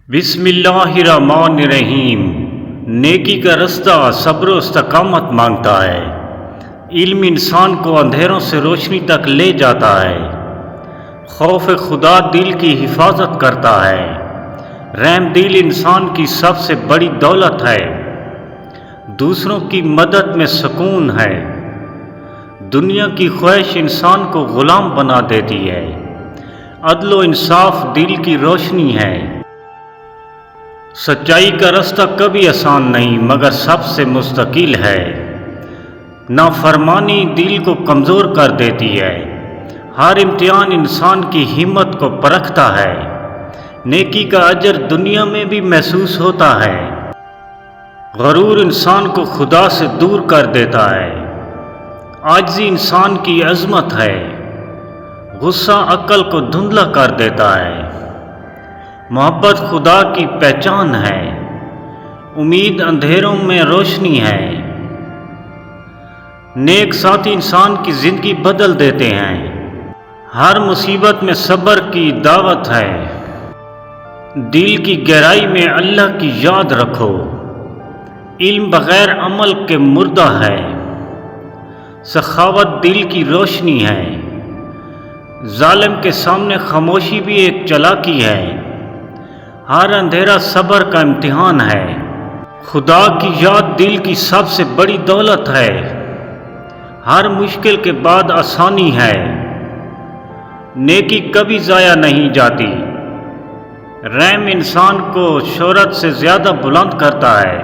بسم اللہ الرحمن الرحیم۔ نیکی کا رستہ صبر و استقامت مانگتا ہے۔ علم انسان کو اندھیروں سے روشنی تک لے جاتا ہے۔ خوف خدا دل کی حفاظت کرتا ہے۔ رحم دل انسان کی سب سے بڑی دولت ہے۔ دوسروں کی مدد میں سکون ہے۔ دنیا کی خواہش انسان کو غلام بنا دیتی ہے۔ عدل و انصاف دل کی روشنی ہے۔ سچائی کا رستہ کبھی آسان نہیں مگر سب سے مستقل ہے۔ نافرمانی دل کو کمزور کر دیتی ہے۔ ہر امتحان انسان کی ہمت کو پرکھتا ہے۔ نیکی کا اجر دنیا میں بھی محسوس ہوتا ہے۔ غرور انسان کو خدا سے دور کر دیتا ہے۔ عاجزی انسان کی عظمت ہے۔ غصہ عقل کو دھندلا کر دیتا ہے۔ محبت خدا کی پہچان ہے۔ امید اندھیروں میں روشنی ہے۔ نیک ساتھی انسان کی زندگی بدل دیتے ہیں۔ ہر مصیبت میں صبر کی دعوت ہے۔ دل کی گہرائی میں اللہ کی یاد رکھو۔ علم بغیر عمل کے مردہ ہے۔ سخاوت دل کی روشنی ہے۔ ظالم کے سامنے خاموشی بھی ایک چالاکی ہے۔ ہر اندھیرا صبر کا امتحان ہے۔ خدا کی یاد دل کی سب سے بڑی دولت ہے۔ ہر مشکل کے بعد آسانی ہے۔ نیکی کبھی ضائع نہیں جاتی۔ رحم انسان کو شہرت سے زیادہ بلند کرتا ہے۔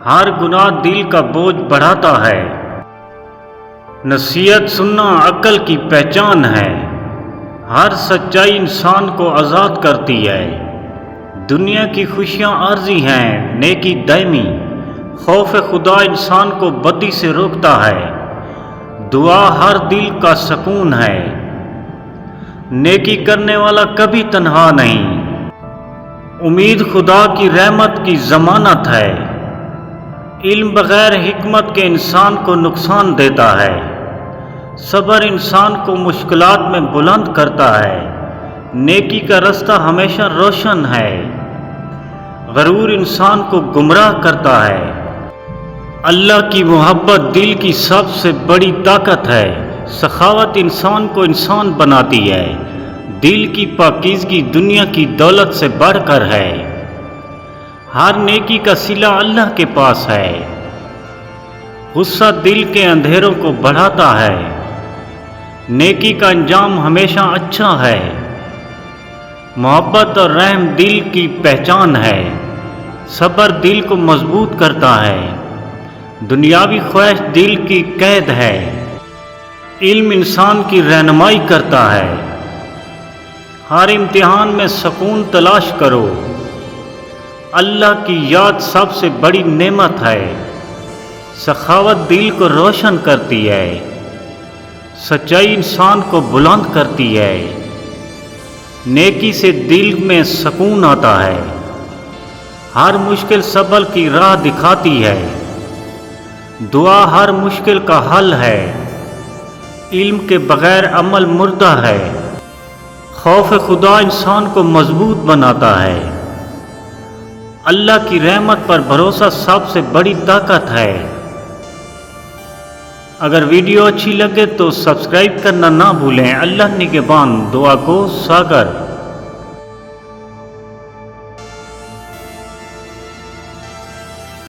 ہر گناہ دل کا بوجھ بڑھاتا ہے۔ نصیحت سننا عقل کی پہچان ہے۔ ہر سچائی انسان کو آزاد کرتی ہے۔ دنیا کی خوشیاں عارضی ہیں، نیکی دائمی۔ خوف خدا انسان کو بدی سے روکتا ہے۔ دعا ہر دل کا سکون ہے۔ نیکی کرنے والا کبھی تنہا نہیں۔ امید خدا کی رحمت کی ضمانت ہے۔ علم بغیر حکمت کے انسان کو نقصان دیتا ہے۔ صبر انسان کو مشکلات میں بلند کرتا ہے۔ نیکی کا رستہ ہمیشہ روشن ہے۔ غرور انسان کو گمراہ کرتا ہے۔ اللہ کی محبت دل کی سب سے بڑی طاقت ہے۔ سخاوت انسان کو انسان بناتی ہے۔ دل کی پاکیزگی دنیا کی دولت سے بڑھ کر ہے۔ ہر نیکی کا صلہ اللہ کے پاس ہے۔ غصہ دل کے اندھیروں کو بڑھاتا ہے۔ نیکی کا انجام ہمیشہ اچھا ہے۔ محبت اور رحم دل کی پہچان ہے۔ صبر دل کو مضبوط کرتا ہے۔ دنیاوی خواہش دل کی قید ہے۔ علم انسان کی رہنمائی کرتا ہے۔ ہر امتحان میں سکون تلاش کرو۔ اللہ کی یاد سب سے بڑی نعمت ہے۔ سخاوت دل کو روشن کرتی ہے۔ سچائی انسان کو بلند کرتی ہے۔ نیکی سے دل میں سکون آتا ہے۔ ہر مشکل صبر کی راہ دکھاتی ہے۔ دعا ہر مشکل کا حل ہے۔ علم کے بغیر عمل مردہ ہے۔ خوف خدا انسان کو مضبوط بناتا ہے۔ اللہ کی رحمت پر بھروسہ سب سے بڑی طاقت ہے۔ اگر ویڈیو اچھی لگے تو سبسکرائب کرنا نہ بھولیں۔ اللہ نگہبان۔ دعا گو ساگر۔